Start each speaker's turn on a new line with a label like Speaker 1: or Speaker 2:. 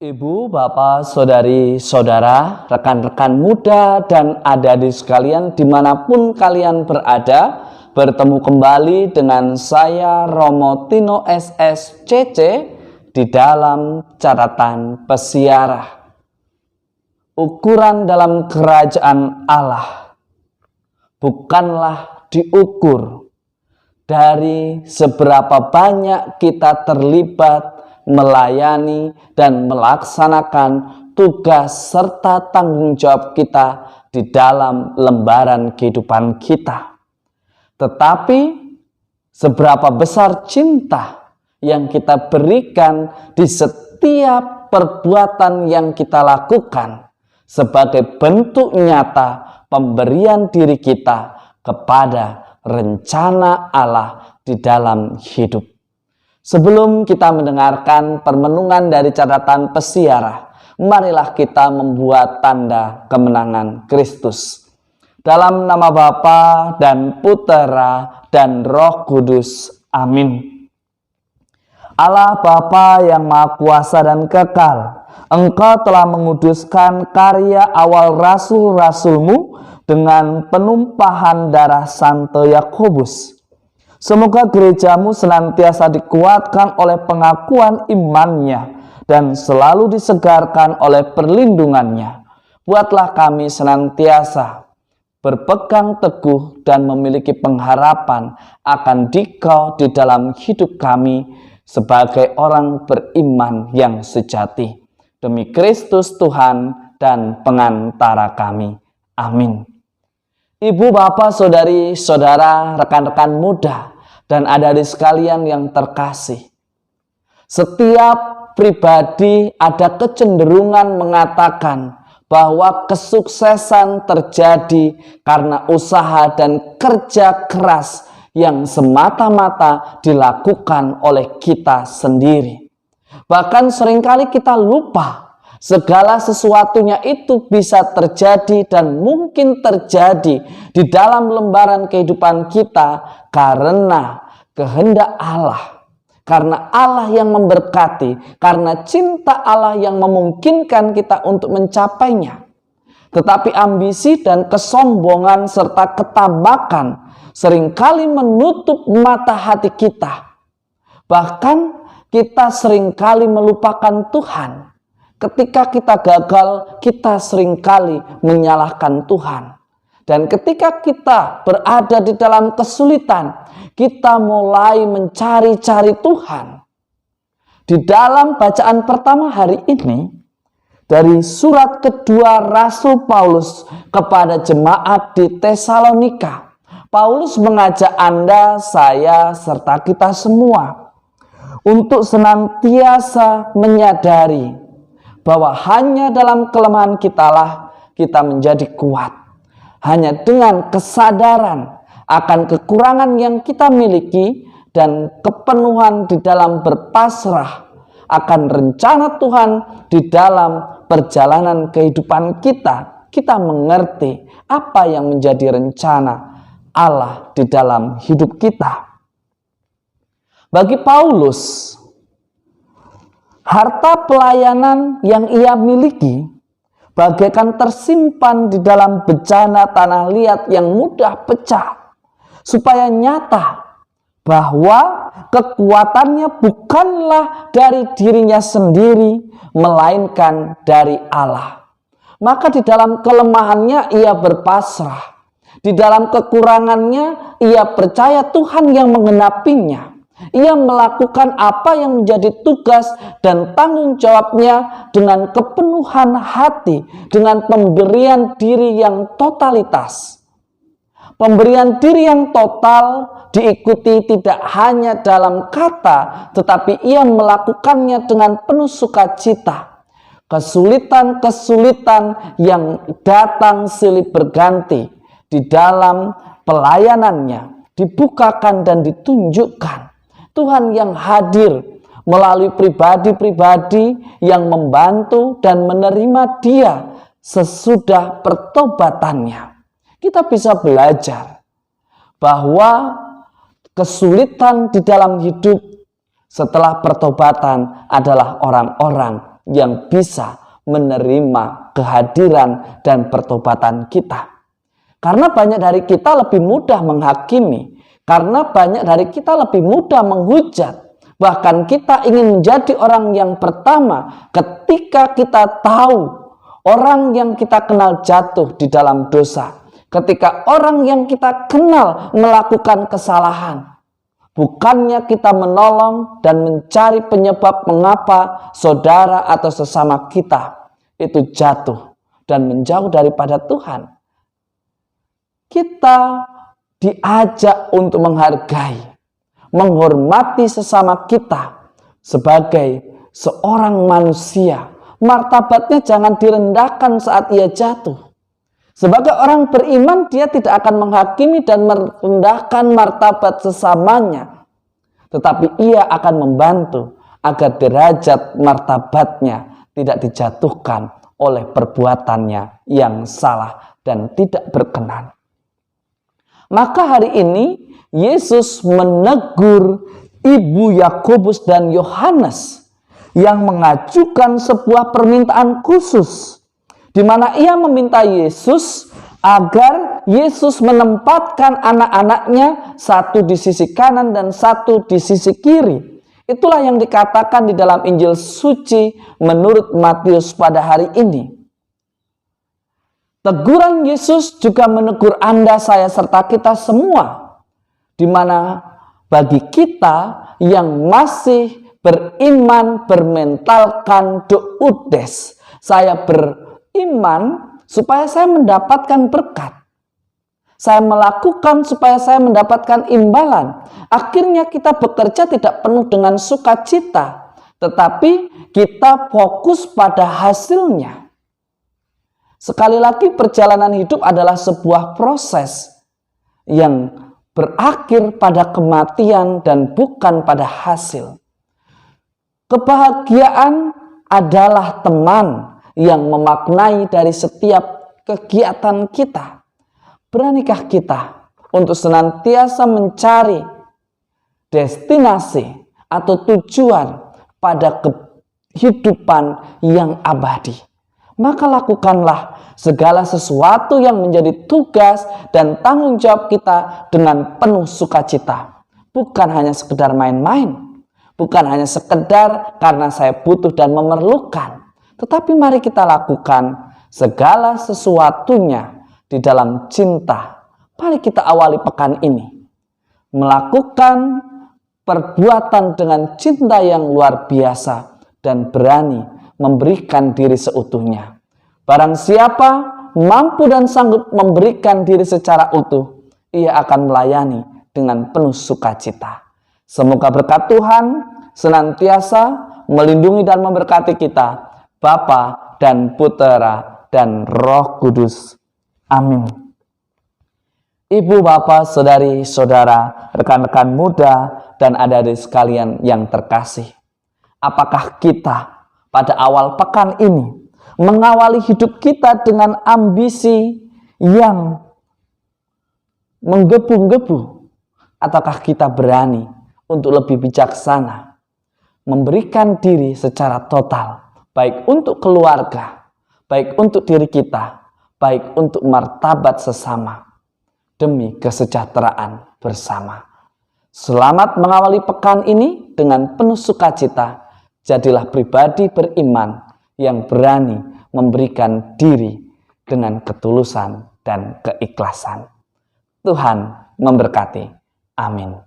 Speaker 1: Ibu, bapak, saudari, saudara, rekan-rekan muda dan adik-adik sekalian dimanapun kalian berada, bertemu kembali dengan saya Romo Tino SSCC di dalam catatan pesiarah. Ukuran dalam kerajaan Allah bukanlah diukur dari seberapa banyak kita terlibat melayani dan melaksanakan tugas serta tanggung jawab kita di dalam lembaran kehidupan kita, tetapi seberapa besar cinta yang kita berikan di setiap perbuatan yang kita lakukan sebagai bentuk nyata pemberian diri kita kepada rencana Allah di dalam hidup. Sebelum kita mendengarkan permenungan dari catatan pesiarah, marilah kita membuat tanda kemenangan Kristus. Dalam nama Bapa dan Putera dan Roh Kudus. Amin. Allah Bapa yang Maha Kuasa dan Kekal, Engkau telah menguduskan karya awal rasul-rasul-Mu dengan penumpahan darah Santo Yakobus. Semoga gerejamu senantiasa dikuatkan oleh pengakuan imannya dan selalu disegarkan oleh perlindungannya. Buatlah kami senantiasa berpegang teguh dan memiliki pengharapan akan Dikau di dalam hidup kami sebagai orang beriman yang sejati. Demi Kristus Tuhan dan pengantara kami. Amin. Ibu, bapak, saudari, saudara, rekan-rekan muda, dan adik-adik sekalian yang terkasih, setiap pribadi ada kecenderungan mengatakan bahwa kesuksesan terjadi karena usaha dan kerja keras yang semata-mata dilakukan oleh kita sendiri. Bahkan seringkali kita lupa segala sesuatunya itu bisa terjadi dan mungkin terjadi di dalam lembaran kehidupan kita karena kehendak Allah, karena Allah yang memberkati, karena cinta Allah yang memungkinkan kita untuk mencapainya. Tetapi ambisi dan kesombongan serta ketabakan seringkali menutup mata hati kita. Bahkan kita seringkali melupakan Tuhan. Ketika kita gagal, kita seringkali menyalahkan Tuhan. Dan ketika kita berada di dalam kesulitan, kita mulai mencari-cari Tuhan. Di dalam bacaan pertama hari ini, dari surat kedua Rasul Paulus kepada jemaat di Tesalonika, Paulus mengajak Anda, saya, serta kita semua untuk senantiasa menyadari bahwa hanya dalam kelemahan kitalah kita menjadi kuat. Hanya dengan kesadaran akan kekurangan yang kita miliki dan kepenuhan di dalam berpasrah akan rencana Tuhan di dalam perjalanan kehidupan kita, kita mengerti apa yang menjadi rencana Allah di dalam hidup kita. Bagi Paulus, harta pelayanan yang ia miliki bagaikan tersimpan di dalam bejana tanah liat yang mudah pecah, supaya nyata bahwa kekuatannya bukanlah dari dirinya sendiri, melainkan dari Allah. Maka di dalam kelemahannya ia berpasrah, di dalam kekurangannya ia percaya Tuhan yang menggenapinya. Ia melakukan apa yang menjadi tugas dan tanggung jawabnya dengan kepenuhan hati, dengan pemberian diri yang totalitas. Pemberian diri yang total diikuti tidak hanya dalam kata, tetapi ia melakukannya dengan penuh sukacita. Kesulitan-kesulitan yang datang silih berganti di dalam pelayanannya dibukakan dan ditunjukkan. Tuhan yang hadir melalui pribadi-pribadi yang membantu dan menerima dia sesudah pertobatannya. Kita bisa belajar bahwa kesulitan di dalam hidup setelah pertobatan adalah orang-orang yang bisa menerima kehadiran dan pertobatan kita. Karena banyak dari kita lebih mudah menghakimi, karena banyak dari kita lebih mudah menghujat. Bahkan kita ingin menjadi orang yang pertama ketika kita tahu orang yang kita kenal jatuh di dalam dosa. Ketika orang yang kita kenal melakukan kesalahan. Bukannya kita menolong dan mencari penyebab mengapa saudara atau sesama kita itu jatuh dan menjauh daripada Tuhan. Kita diajak untuk menghargai, menghormati sesama kita sebagai seorang manusia. Martabatnya jangan direndahkan saat ia jatuh. Sebagai orang beriman, dia tidak akan menghakimi dan merendahkan martabat sesamanya. Tetapi ia akan membantu agar derajat martabatnya tidak dijatuhkan oleh perbuatannya yang salah dan tidak berkenan. Maka hari ini Yesus menegur ibu Yakobus dan Yohanes yang mengajukan sebuah permintaan khusus, di mana ia meminta Yesus agar Yesus menempatkan anak-anaknya satu di sisi kanan dan satu di sisi kiri. Itulah yang dikatakan di dalam Injil suci menurut Matius pada hari ini. Teguran Yesus juga menegur Anda, saya, serta kita semua, di mana bagi kita yang masih beriman bermentalkan doudes, saya beriman supaya saya mendapatkan berkat. Saya melakukan supaya saya mendapatkan imbalan. Akhirnya kita bekerja tidak penuh dengan sukacita, tetapi kita fokus pada hasilnya. Sekali lagi, perjalanan hidup adalah sebuah proses yang berakhir pada kematian dan bukan pada hasil. Kebahagiaan adalah teman yang memaknai dari setiap kegiatan kita. Beranikah kita untuk senantiasa mencari destinasi atau tujuan pada kehidupan yang abadi? Maka lakukanlah segala sesuatu yang menjadi tugas dan tanggung jawab kita dengan penuh sukacita. Bukan hanya sekedar main-main, bukan hanya sekedar karena saya butuh dan memerlukan, tetapi mari kita lakukan segala sesuatunya di dalam cinta. Mari kita awali pekan ini melakukan perbuatan dengan cinta yang luar biasa dan berani memberikan diri seutuhnya. Barang siapa mampu dan sanggup memberikan diri secara utuh, ia akan melayani dengan penuh sukacita. Semoga berkat Tuhan senantiasa melindungi dan memberkati kita, Bapa dan Putera dan Roh Kudus. Amin. Ibu, bapak, saudari, saudara, rekan-rekan muda, dan adik-adik sekalian yang terkasih, apakah kita pada awal pekan ini mengawali hidup kita dengan ambisi yang menggebu-gebu, ataukah kita berani untuk lebih bijaksana, memberikan diri secara total, baik untuk keluarga, baik untuk diri kita, baik untuk martabat sesama, demi kesejahteraan bersama. Selamat mengawali pekan ini dengan penuh sukacita. Jadilah pribadi beriman yang berani memberikan diri dengan ketulusan dan keikhlasan. Tuhan memberkati. Amin.